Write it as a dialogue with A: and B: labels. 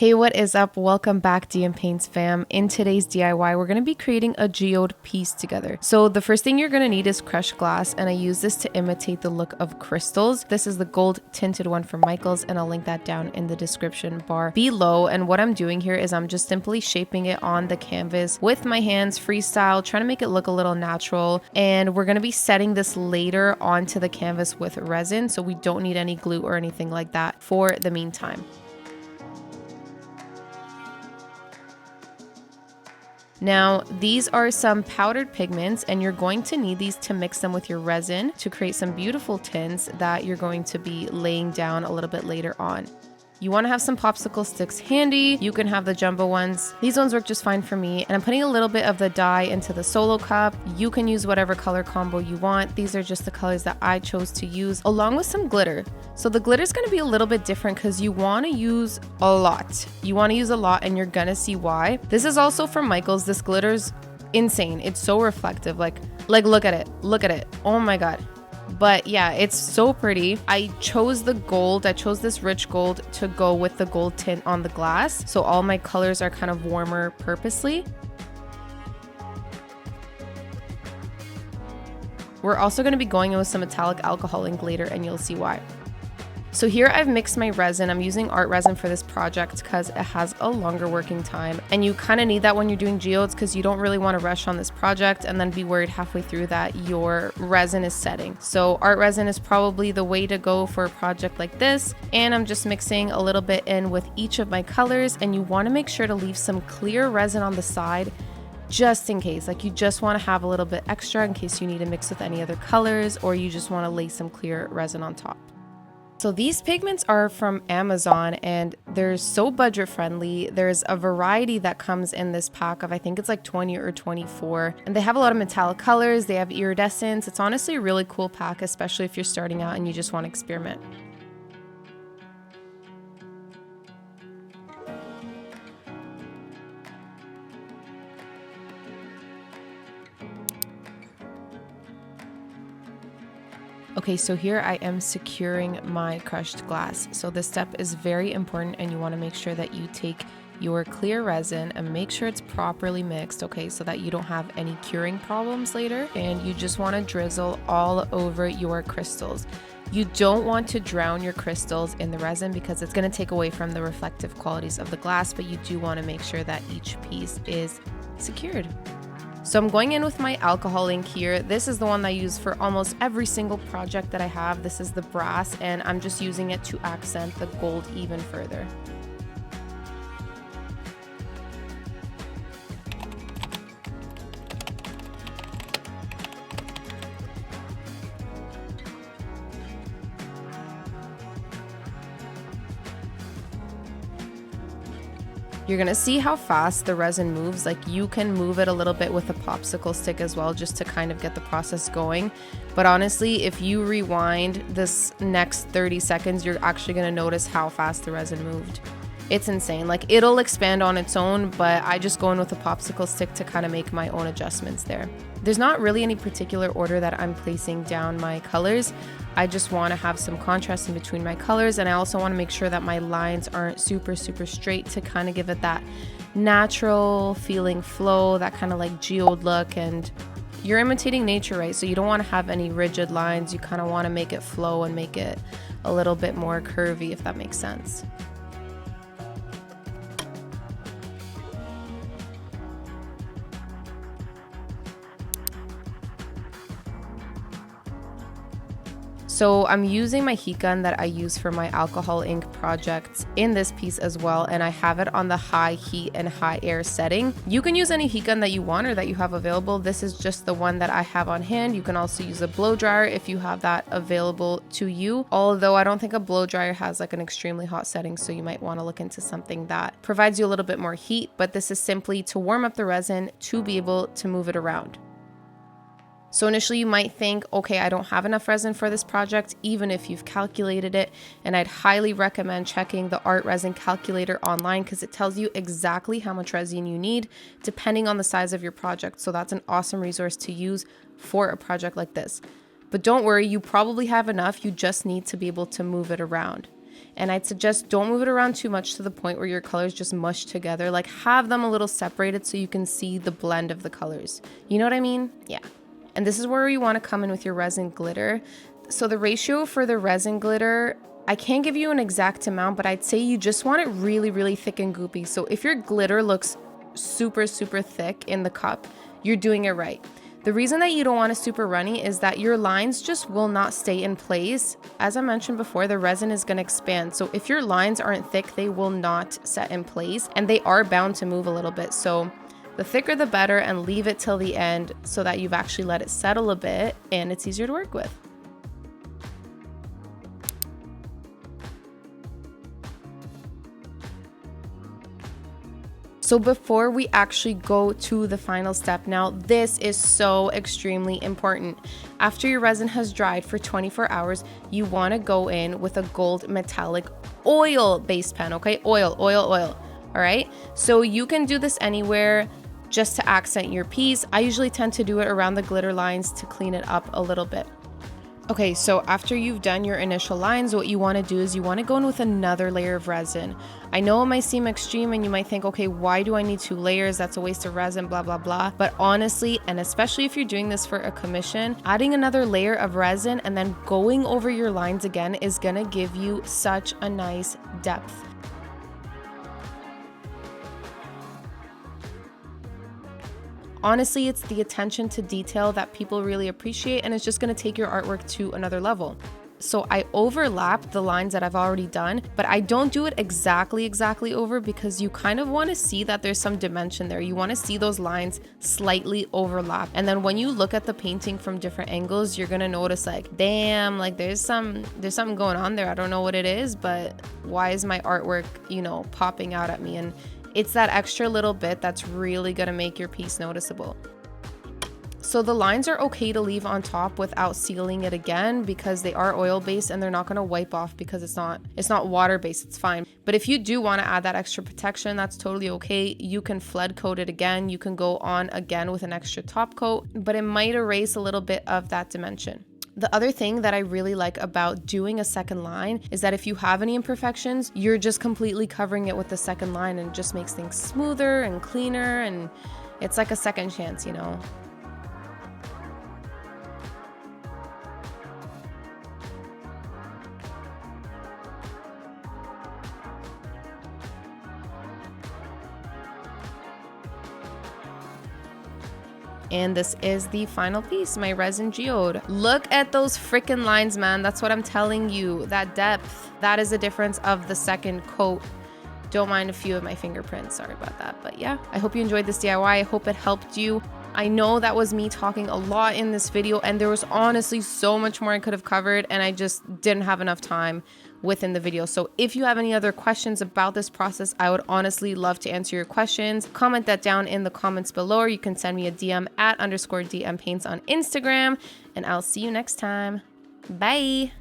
A: Hey, what is up? Welcome back, DM Paints fam. In today's DIY, we're going to be creating a geode piece together. So the first thing you're going to need is crushed glass, and I use this to imitate the look of crystals. This is the gold tinted one from Michaels, and I'll link that down in the description bar below. And what I'm doing here is I'm just simply shaping it on the canvas with my hands, freestyle, trying to make it look a little natural. And we're going to be setting this later onto the canvas with resin, so we don't need any glue or anything like that for the meantime. Now, these are some powdered pigments, and you're going to need these to mix them with your resin to create some beautiful tints that you're going to be laying down a little bit later on. You want to have some popsicle sticks handy. You can have the jumbo ones. These ones work just fine for me. And I'm putting a little bit of the dye into the solo cup. You can use whatever color combo you want. These are just the colors that I chose to use, along with some glitter. So the glitter is going to be a little bit different because you want to use a lot. You want to use a lot, and you're going to see why. This is also from Michaels. This glitter's insane. It's so reflective. Like look at it. Look at it. Oh my God. But yeah, it's so pretty. I chose the gold. I chose this rich gold to go with the gold tint on the glass. So all my colors are kind of warmer purposely. We're also going to be going in with some metallic alcohol ink later, and you'll see why. So here I've mixed my resin. I'm using art resin for this project because it has a longer working time, and you kind of need that when you're doing geodes because you don't really want to rush on this project and then be worried halfway through that your resin is setting. So art resin is probably the way to go for a project like this, and I'm just mixing a little bit in with each of my colors, and you want to make sure to leave some clear resin on the side just in case. Like, you just want to have a little bit extra in case you need to mix with any other colors, or you just want to lay some clear resin on top. So these pigments are from Amazon, and they're so budget friendly. There's a variety that comes in this pack of, I think it's like 20 or 24, and they have a lot of metallic colors. They have iridescence. It's honestly a really cool pack, especially if you're starting out and you just want to experiment. Okay, so here I am securing my crushed glass. So this step is very important, and you want to make sure that you take your clear resin and make sure it's properly mixed, okay, so that you don't have any curing problems later. And you just want to drizzle all over your crystals. You don't want to drown your crystals in the resin because it's going to take away from the reflective qualities of the glass, but you do want to make sure that each piece is secured. So I'm going in with my alcohol ink here. This is the one that I use for almost every single project that I have. This is the brass, and I'm just using it to accent the gold even further. You're gonna see how fast the resin moves. Like, you can move it a little bit with a popsicle stick as well, just to kind of get the process going. But honestly, if you rewind this next 30 seconds, you're actually gonna notice how fast the resin moved. It's insane. Like, it'll expand on its own, but I just go in with a popsicle stick to kind of make my own adjustments there. There's not really any particular order that I'm placing down my colors. I just want to have some contrast in between my colors, and I also want to make sure that my lines aren't super straight to kind of give it that natural feeling flow, that kind of like geode look. And you're imitating nature, right? So you don't want to have any rigid lines. You kind of want to make it flow and make it a little bit more curvy, if that makes sense. So I'm using my heat gun that I use for my alcohol ink projects in this piece as well, and I have it on the high heat and high air setting. You can use any heat gun that you want or that you have available. This is just the one that I have on hand. You can also use a blow dryer if you have that available to you, although I don't think a blow dryer has like an extremely hot setting, so you might want to look into something that provides you a little bit more heat. But this is simply to warm up the resin to be able to move it around. So initially you might think, okay, I don't have enough resin for this project, even if you've calculated it. And I'd highly recommend checking the art resin calculator online because it tells you exactly how much resin you need depending on the size of your project. So that's an awesome resource to use for a project like this. But don't worry, you probably have enough. You just need to be able to move it around. And I'd suggest don't move it around too much to the point where your colors just mush together. Like have them a little separated so you can see the blend of the colors. You know what I mean? Yeah. And this is where you want to come in with your resin glitter. So the ratio for the resin glitter, I can't give you an exact amount, but I'd say you just want it really, really thick and goopy. So if your glitter looks super, super thick in the cup, you're doing it right. The reason that you don't want it super runny is that your lines just will not stay in place. As I mentioned before, the resin is going to expand. So if your lines aren't thick, they will not set in place and they are bound to move a little bit. So the thicker the better, and leave it till the end so that you've actually let it settle a bit and it's easier to work with. So before we actually go to the final step now, this is so extremely important. After your resin has dried for 24 hours, you want to go in with a gold metallic oil base pen, okay? Oil. All right? So you can do this anywhere just to accent your piece. I usually tend to do it around the glitter lines to clean it up a little bit. Okay, so after you've done your initial lines, what you want to do is you want to go in with another layer of resin. I know it might seem extreme and you might think, okay, why do I need 2 layers? That's a waste of resin, blah, blah, blah. But honestly, and especially if you're doing this for a commission, adding another layer of resin and then going over your lines again is going to give you such a nice depth. Honestly, it's the attention to detail that people really appreciate, and it's just going to take your artwork to another level. So I overlap the lines that I've already done, but I don't do it exactly over because you kind of want to see that there's some dimension there. You want to see those lines slightly overlap. And then when you look at the painting from different angles, you're going to notice like, damn, like there's something going on there. I don't know what it is, but why is my artwork, you know, popping out at me? And it's that extra little bit that's really going to make your piece noticeable. So the lines are okay to leave on top without sealing it again because they are oil based and they're not going to wipe off because it's not water based. It's fine. But if you do want to add that extra protection, that's totally okay. You can flood coat it again. You can go on again with an extra top coat, but it might erase a little bit of that dimension. The other thing that I really like about doing a second line is that if you have any imperfections, you're just completely covering it with the second line and it just makes things smoother and cleaner, and it's like a second chance, you know? And this is the final piece, my resin geode. Look at those freaking lines, man. That's what I'm telling you. That depth, that is the difference of the second coat. Don't mind a few of my fingerprints. Sorry about that. But yeah, I hope you enjoyed this DIY. I hope it helped you. I know that was me talking a lot in this video, and there was honestly so much more I could have covered, and I just didn't have enough time within the video. So if you have any other questions about this process, I would honestly love to answer your questions. Comment that down in the comments below, or you can send me a DM at _DM Paints on Instagram, and I'll see you next time. Bye.